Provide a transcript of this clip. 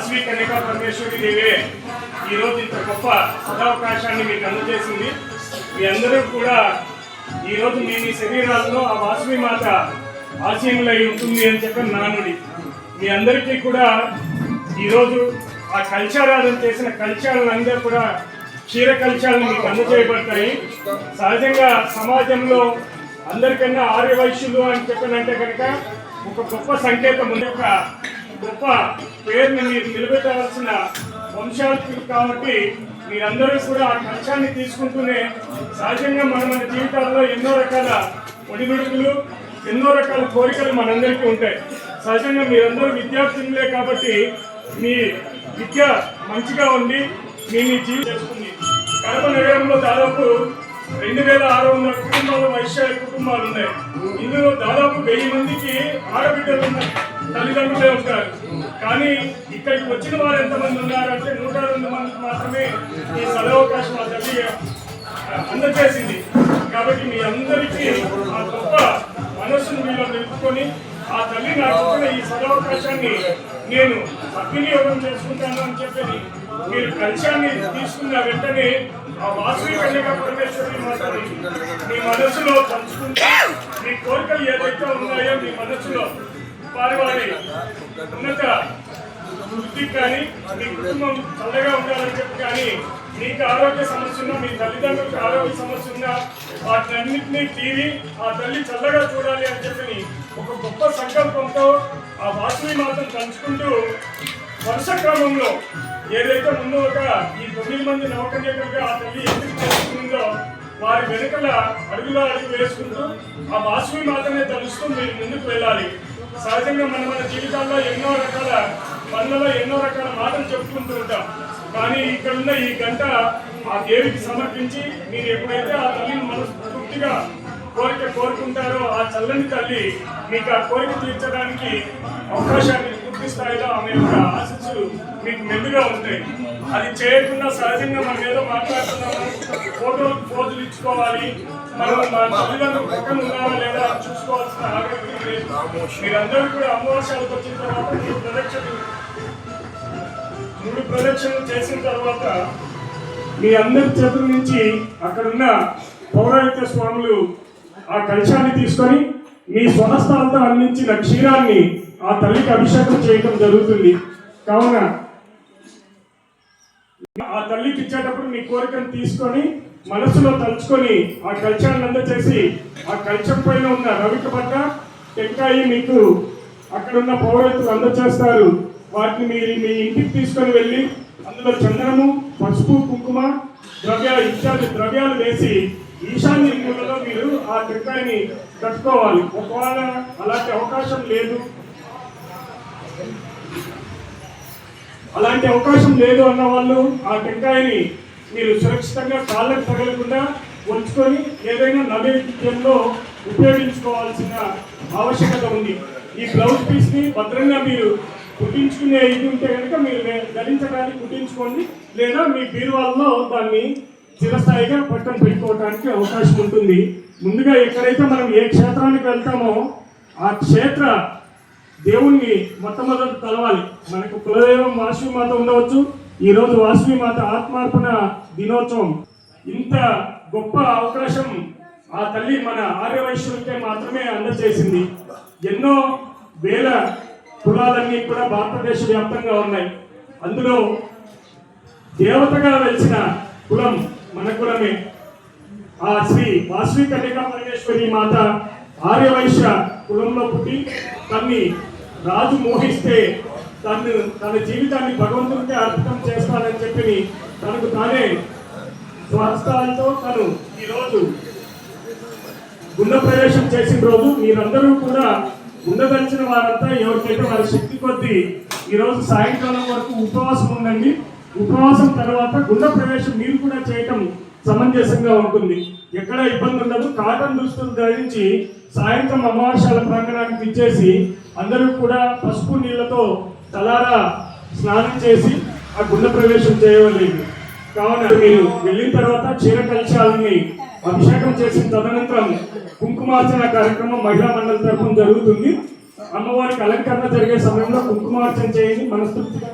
వాసవి కన్యకా పరమేశ్వరి దేవే ఈరోజు ఇంత గొప్ప సదావకాశాన్ని మీకు అందజేసింది. మీ అందరూ కూడా ఈరోజు మీ శరీరాల్లో ఆ వాసవి మాత ఆశీనులై ఉంటుంది అని చెప్పి నానుడి. మీ అందరికీ కూడా ఈరోజు ఆ కల్చారాలను చేసిన కల్చారాలందరూ కూడా క్షీర కల్చారాలు మీకు అందజేయబడతాయి. సహజంగా సమాజంలో అందరికన్నా ఆర్యవైశ్యులు అని చెప్పనంటే కనుక ఒక గొప్ప సంకేతం ఉంది, ఒక గొప్ప పేరుని మీరు నిలబెట్టవలసిన వంశాలు కాబట్టి మీరందరూ కూడా ఆ కల్చాన్ని తీసుకుంటూనే సహజంగా మన జీవితాల్లో ఎన్నో రకాల ఒడిదుడుకులు ఎన్నో రకాల కోరికలు మనందరికీ ఉంటాయి. సహజంగా మీరందరూ విద్యార్థులే కాబట్టి మీ విద్య మంచిగా ఉండి మీ జీవితం చేస్తుంది. కడప నగరంలో దాదాపు 2600 కుటుంబాలు వైశ్య కుటుంబాలు ఉన్నాయి. ఇందులో దాదాపు 1000 మందికి ఆడబిడ్డలు ఉన్న తల్లిదండ్రులే ఉంటారు. కానీ ఇక్కడికి వచ్చిన వారు ఎంతమంది ఉన్నారంటే 102 మందికి మాత్రమే ఈ సదవకాశం ఆ తల్లి అందజేసింది. కాబట్టి మీ అందరికీ ఆ గొప్ప మనస్సును మీలో నిలుపుకొని ఆ తల్లి నాకు ఈ సదవకాశాన్ని నేను సద్వినియోగం చేసుకుంటాను అని చెప్పి మీరు కల్చాన్ని తీసుకున్న వెంటనే ఆ వాసవి కన్యకా పరమేశ్వరి మాతని మీ మనసులో పంచుకుంటే మీ కోరికలు ఏదైతే ఉన్నాయో మీ మనసులో వారి ఉన్నత వృద్ధికి కానీ మీ కుటుంబం చల్లగా ఉండాలని చెప్పి కానీ మీకు ఆరోగ్య సమస్య ఉన్నా మీ తల్లిదండ్రులకు ఆరోగ్య సమస్య ఉన్నా వాటినన్నింటినీ తీరి ఆ తల్లి చల్లగా చూడాలి అని చెప్పి ఒక గొప్ప సంకల్పంతో ఆ వాసవి మాతను పంచుకుంటూ వరుస క్రమంలో ఏదైతే ముందు ఒక ఈ 9 మంది నవకన్యకులుగా ఆ తల్లి ఎందుకు చేసుకుందో వారి వెనుకల అడుగులో అడుగు వేసుకుంటూ ఆ వాసవి మాతనే తలుస్తూ మీరు ముందుకు వెళ్ళాలి. సహజంగా మన జీవితాల్లో ఎన్నో రకాల పనులలో ఎన్నో రకాల మాటలు చెప్పుకుంటూ ఉంటాం. కానీ ఇక్కడున్న ఈ గంట ఆ దేవికి సమర్పించి మీరు ఎప్పుడైతే ఆ తల్లిని మనస్ఫూర్తిగా కోరుకుంటారో ఆ చల్లని తల్లి మీకు ఆ కోరిక తీర్చడానికి అవకాశాన్ని పూర్తి స్థాయిలో ఆమె యొక్క ఆశీస్సులు మీకు మెండుగా ఉంటాయి. అది చేయకుండా సహజంగా మనం ఏదో మాట్లాడుతున్నాము, ఫోటోలు ఇచ్చుకోవాలి, మనం మన తల్లిదండ్రులు పక్కన ఉన్నావా లేదా చూసుకోవాల్సిన ఆరోగ్యం లేదు. మీరందరూ కూడా అమావాస్యాలకు వచ్చిన తర్వాత 3 ప్రదక్షిణలు చేసిన తర్వాత మీ అందరి చేతుల నుంచి అక్కడున్న పౌరాణిక స్వాములు ఆ కలశాన్ని తీసుకొని మీ స్వహస్తాలతో అందించిన క్షీరాన్ని ఆ తల్లికి అభిషేకం చేయడం జరుగుతుంది. కావున ఆ తల్లికి ఇచ్చేటప్పుడు మీ కోరికను తీసుకొని మనసులో తలుచుకొని ఆ కలశాన్ని అందచేసి ఆ కలశం పైన ఉన్న రవిక పట్ట టెంకాయ మీకు అక్కడున్న పౌరతులు అందచేస్తారు. వాటిని మీరు మీ ఇంటికి తీసుకొని వెళ్ళి అందులో చందనము, పసుపు, కుంకుమ ఇత్యాది ద్రవ్యాలు వేసి ఈశాన్య మూలలో మీరు ఆ టెంకాయని కట్టుకోవాలి. ఒకవేళ అలాంటి అవకాశం లేదు అన్న వాళ్ళు ఆ టెంకాయని మీరు సురక్షితంగా కాళ్ళకు తగలకుండా ఉంచుకొని ఏదైనా నైవేద్యంలో ఉపయోగించుకోవాల్సిన ఆవశ్యకత ఉంది. ఈ బ్లౌజ్ పీస్ని భద్రంగా మీరు కుట్టించుకునే ఇది ఉంటే కనుక మీరు ధరించడానికి కుట్టించుకోండి, లేదా మీ బీరువాల్లో దాన్ని చిరస్థాయిగా పక్కన పెట్టుకోవడానికి అవకాశం ఉంటుంది. ముందుగా ఎక్కడైతే మనం ఏ క్షేత్రానికి వెళ్తామో ఆ క్షేత్ర దేవుణ్ణి మొట్టమొదటి కలవాలి. మనకు కులదైవం వాసవి మాత ఉండవచ్చు. ఈరోజు వాసవి మాత ఆత్మార్పణ దినోత్సవం. ఇంత గొప్ప అవకాశం ఆ తల్లి మన ఆర్యవైశ్యులకే మాత్రమే అందజేసింది. ఎన్నో వేల కులాలన్నీ కూడా భారతదేశ వ్యాప్తంగా ఉన్నాయి. అందులో దేవతగా వెలిసిన కులం మన కులమే. ఆ శ్రీ వాసవి కన్యకా పరమేశ్వరి మాత ఆర్యవైశ్య కులంలో పుట్టి తన్ని రాజు మోహిస్తే తన జీవితాన్ని భగవంతుడికి అర్పితం చేస్తానని చెప్పి తనకు తానే స్వహస్తాలతో తను ఈరోజు గుండ ప్రవేశం చేసిన రోజు మీరందరూ కూడా ఉండదలిచిన వారంతా ఎవరికైతే వారి శక్తి కొద్దీ ఈరోజు సాయంకాలం వరకు ఉపవాసం ఉండండి. ఉపవాసం తర్వాత గుండ ప్రవేశం మీరు కూడా చేయటం సమంజసంగా ఉంటుంది. ఎక్కడ ఇబ్బంది ఉండదు. కాటన్ దుస్తులు ధరించి సాయంత్రం అమావాస్యాల ప్రాంగణానికి ఇచ్చేసి అందరూ కూడా పసుపు నీళ్లతో తలారా స్నానం చేసి ఆ గుండ ప్రవేశం చేయవలేదు. కావున మీరు వెళ్ళిన తర్వాత క్షీర కలశాలని అభిషేకం చేసిన తదనంతరం కుంకుమార్చన కార్యక్రమం మహిళా మండలి తరఫున జరుగుతుంది. అమ్మవారికి అలంకరణ జరిగే సమయంలో కుంకుమార్చన చేయండి. మనస్ఫూర్తిగా